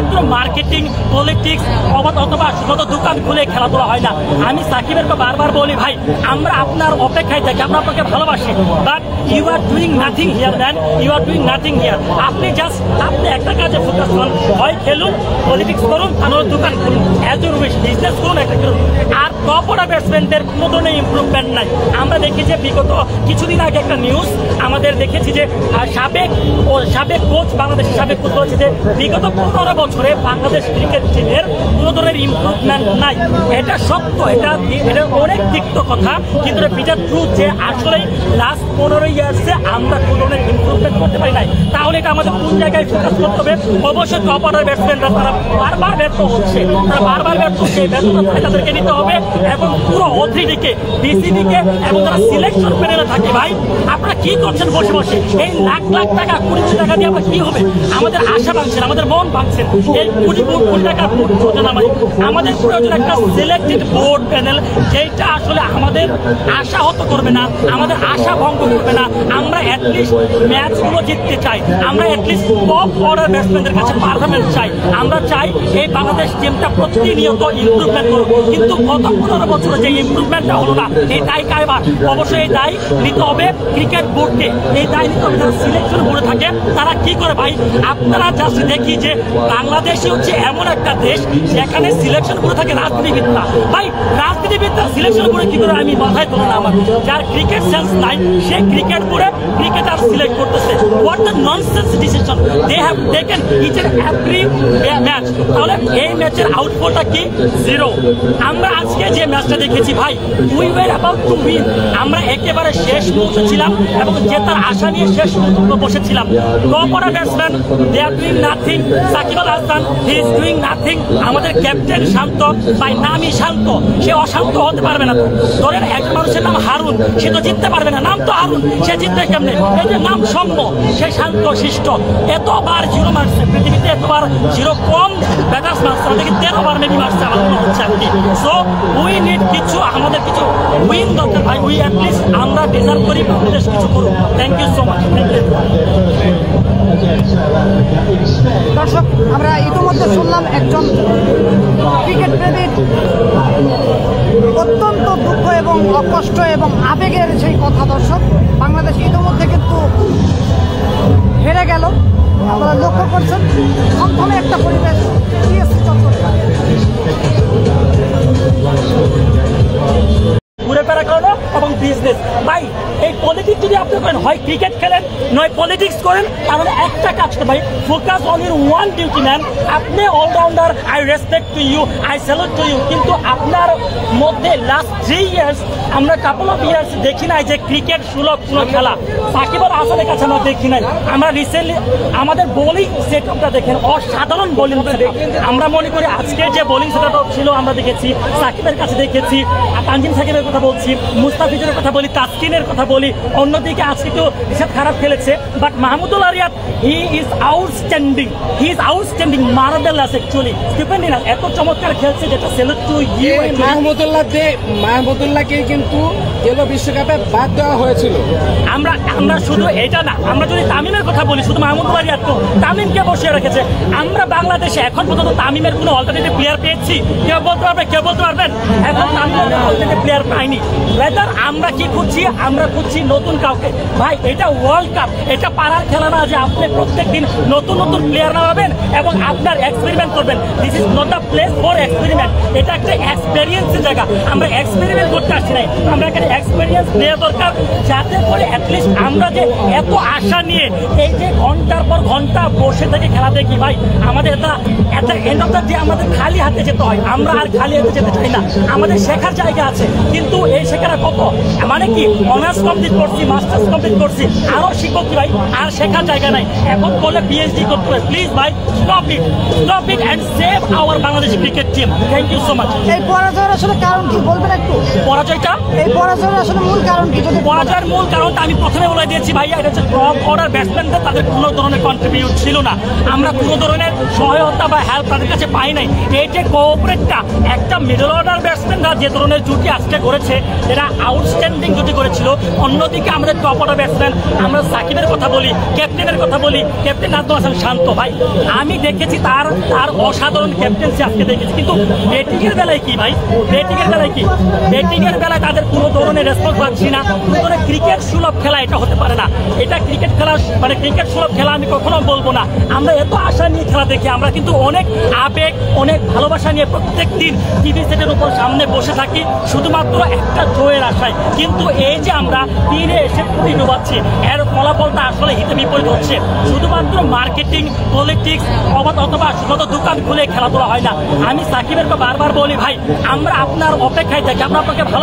শুধুমাত্র marketing, politics অথবা শুধু দোকান খুলে খেলাধুলা হয় না। আমি সাকিবেরকে বারবার বলি ভাই, আমরা আপনার অপেক্ষায় থাকি, আমরা আপনাকে ভালোবাসি, but you are doing nothing here man, you are doing nothing here. আপনি একটা কাজে ফোকাস করুন, হয় খেলুন, পলিটিক্স করুন, তাহলে দোকান খুলুন, অ্যাজ ইউর উইশ, বিজনেস করুন, একটা করুন। আর টপ অর্ডার ব্যাটসম্যানদের কোনো ধরনের ইম্প্রুভমেন্ট নাই। আমরা দেখি যে বিগত কিছুদিন আগে একটা নিউজ আমাদের দেখেছি যে সাবেক কোচ, বাংলাদেশের সাবেক কোচ বলেছে যে বিগত 15 বছরে বাংলাদেশ ক্রিকেট টিমের কোনো ধরনের ইম্প্রুভমেন্ট নাই। এটা সত্য, এটা অনেক তিক্ত কথা, কিন্তু এটা ট্রু যে আসলে লাস্ট 15 ইয়ার্সে আমরা কোনো ধরনের ইম্প্রুভমেন্ট করতে পারি নাই। তাহলে এটা আমাদের কোন জায়গায় ফোকাস করতে হবে? অবশ্যই টপ অর্ডার ব্যাটসম্যানরা তারা বারবার ব্যর্থ হচ্ছে, সেই ব্যর্থতা তাদেরকে নিতে হবে এবং পুরো অথরিটিকে, বিসিবিকে এবং যারা সিলেকশন প্যানেলে থাকে, ভাই আপনারা কি করছেন বসে বসে? এই লাখ লাখ টাকা, কোটি কোটি টাকা দিয়ে আমরা কি হবে? আমাদের আশা ভাঙছেন, আমাদের মন ভাঙছেন। এই কোটি কোটি টাকার যোজনা মানে আমাদের প্রয়োজন একটা সিলেক্টেড বোর্ড প্যানেল, যেটা আসলে আমাদের আশাহত করবে না, আমাদের আশা ভঙ্গ করবে না। আমরা অ্যাটলিস্ট ম্যাচগুলো জিততে চাই, আমরা অ্যাটলিস্ট টপ অর্ডার ব্যাটসম্যানদের কাছে পারফরমেন্স চাই। আমরা চাই এই বাংলাদেশ টিমটা প্রতিনিয়ত ইমপ্রুভমেন্ট করুক, কিন্তু গত 15 বছরে যে ইমপ্রুভমেন্টটা হলো না, এই দায় কারবার? অবশ্যই এই দায় নিতে হবে ক্রিকেট বোর্ডকে, এই দায় নিতে হবে যারা সিলেকশন বোর্ডে থাকে। তারা কি করে ভাই? আপনারা জাস্ট দেখি যে বাংলাদেশই হচ্ছে এমন একটা দেশ যেখানে সিলেকশন বোর্ডে থাকে রাজনীতিবিদরা। ভাই রাজনীতিবিদরা সিলেকশন বোর্ডে কি করে? আমি মাথায় ধরে না আমার, যার ক্রিকেট সেন্স নাই সে ক্রিকেট বোর্ডে ক্রিকেটার সিলেক্ট করতেছে। What the nonsense decision they have taken each and every match. তাহলে এই ম্যাচের আউটপুটটা কি? 0। আমরা আজকে যে ম্যাচটা দেখেছি ভাই, we were about to win, আমরা একেবারে শেষ মুহূর্তে ছিলাম এবং জেতার আশা নিয়ে শেষ মুহূর্তে বসেছিলাম। Top order batsman they are doing nothing. Shakib Al Hasan he is doing nothing. আমাদের ক্যাপ্টেন শান্ত, ভাই নামই শান্ত, সে অশান্ত হতে পারবে না। ধরেন একজন মানুষের নাম হারুন, সে তো জিততে পারবে না, নাম তো হারুন, সে জিতবে কেমনে? এই যে নাম সৌম্য, সে শান্ত শিষ্ট, এতবার 0 মারছে পৃথিবীতে, এতবার 0 কম ব্যাটার্স মারছে, আমাদেরকে 13 বার মেবি মারছে আমার মনে হচ্ছে আর কি। সো উই নিড কিছু, আমাদের কিছু উইন দরকার ভাই। উই অ্যাটলিস্ট আমরা ডিজার্ভ করি বাংলাদেশ কিছু করুক। Thank you so much. দর্শক, আমরা ইতিমধ্যে শুনলাম একজন ক্রিকেট প্রেমীর অত্যন্ত দুঃখ এবং কষ্ট এবং আবেগের সেই কথা। দর্শক, বাংলাদেশ ইতিমধ্যে কিন্তু হেরে গেল। আপনারা লক্ষ্য করছেন থমথমে একটা পরিবেশ টিএসসি চত্বরে। ঘুরে ফেরা করানো এবং বিজনেস, ভাই এই পলিটিক্স যদি আপনি করেন, হয় ক্রিকেট খেলেন নয় পলিটিক্স করেন, তাহলে একটা কাজ করে ভাই, focus on your own duty man. আপনি all rounder, I respect to you, I salute to you, কিন্তু আপনার মধ্যে লাস্ট 3 ইয়ার্স আমরা কাপল অফ ইয়ার্স দেখি নাই যে ক্রিকেট সুলভ কোনো খেলা সাকিব আল হাসানের কাছে আমরা দেখি নাই। আমরা রিসেন্টলি আমাদের বোলিং সেট আপটা দেখেন, অসাধারণ বোলিং সেট আপ। আমরা মনে করি আজকের যে বোলিং সেট আপ ছিল আমরা দেখেছি, সাকিবের কাছে দেখেছি, তানজিম সাকিবের কথা বলছি, মুস্তাফিজের কথা বলি, তাসকিনের কথা বলি। অন্যদিকে আজকে তো রিশাদ খারাপ খেলেছে, but Mahmudullah Riyad he is outstanding, marvellous actually. স্টিফেন্ডিনাস এত চমৎকার খেলছে, যেটা সেলুট টু ইউ। মাহমুদুল্লাহকে কিন্তু গেল বিশ্বকাপে বাদ দেওয়া হয়েছিল। আমরা শুধু এটা না, আমরা যদি তামিমের কথা বলি, শুধু মাহমুদুল্লাহ রিয়াদ তো তামিমকে বসিয়ে রেখেছে। আমরা বাংলাদেশে এখন পর্যন্ত তামিমের কোনো অল্টারনেটিভ প্লেয়ার পেয়েছি? কেউ বলতে পারবেন? এখন তামিমের অল্টারনেটিভ প্লেয়ার পাইনি। রাদার আমরা কি খুঁজছি? আমরা খুঁজছি নতুন কাউকে। ভাই এটা ওয়ার্ল্ড কাপ, এটা পাড়ার খেলা না যে আপনি প্রত্যেকদিন নতুন নতুন প্লেয়ার নামাবেন এবং আপনার এক্সপেরিমেন্ট করবেন। This is not the place for experiment. এটা একটা এক্সপেরিয়েন্সের জায়গা। আমরা এক্সপেরিমেন্ট করতে আসছি নাই, আমরা এখানে এক্সপেরিয়েন্স নেওয়া দরকার, যাতে করে অ্যাটলিস্ট আমরা যে এত আশা নিয়ে এই যে ঘন্টার পর ঘন্টা বসে থেকে খেলা দেখি, ভাই আমাদের এটা এন্ড অফ দ্য ডে আমাদের খালি হাতে যেতে হয়। আমরা আর খালি হাতে যেতে চাই না, আমাদের শেখার জায়গা আছে, কিন্তু এই শেখার কত মানে কি অনার্স কমপ্লিট করছি, মাস্টার্স কমপ্লিট করছি, আরো শিক্ষক কি ভাই, আর শেখার জায়গা নাই। এখন বলে পিএইচডি করতে হবে। প্লিজ ভাই stop it and save our Bangladesh cricket team. Thank you so much. এই পরাজয়ের আসলে কারণ কি বলবেন একটু? এই পরাজয়ের আসলে মূল কারণ কি? পরাজয়ের মূল কারণটা আমি প্রথমে বলে দিয়েছি ভাইয়া, এটা হচ্ছে টপ অর্ডার ব্যাটসম্যানদের তাদের কোনো ধরনের কন্ট্রিবিউট ছিল না। আমরা কোনো ধরনের সহায়তা বা হেল্প তাদের কাছে পাই নাই। এই যে কোঅপারেটটা একটা মিডল অর্ডার ব্যাটসম্যানরা যে ধরনের জুটি আজকে করেছে, এরা আউটস্ট্যান্ডিং জুটি করেছিল। অন্যদিকে আমরা আমাদের টপ অর্ডার ব্যাটসম্যান, আমরা সাকিবের কথা বলি, ক্যাপ্টেনের কথা বলি, ক্যাপ্টেন নাজমুল হাসান শান্ত ভাই, আমি দেখেছি তার অসাধারণ ক্যাপ্টেন্সি আজকে দেখেছি। কিন্তু ব্যাটিং এর বেলায় কি ভাই, ব্যাটিং এর বেলায় কি, ব্যাটিং এর বেলায় তাদের কোনো ধরনের রেসপন্স পাচ্ছি না। কোনো ক্রিকেট সুলভ খেলা এটা হতে পারে না। এটা ক্রিকেট খেলা মানে ক্রিকেট সুলভ খেলা আমি কখনো বলবো না। আমরা এত আশা নিয়ে খেলা দেখি, আমরা কিন্তু অনেক আবেগ, অনেক ভালোবাসা নিয়ে প্রত্যেক দিন টিভি সেটের উপর সামনে বসে থাকি শুধুমাত্র একটা জয়ের আশায়। কিন্তু এই যে আমরা তীরে এসে পুঁটি ডুবাচ্ছি, এর ফলাফলটা আসলে হিতে বিপরীত হচ্ছে। শুধুমাত্র মার্কেটিং, পলিটিক্স অথবা শুধু দোকান খুলে খেলাধুলা হয় না। আমি সাকিবেরকে বারবার বলি ভাই, আমরা আপনার অপেক্ষায় থাকি, আমরা আপনাকে ভালো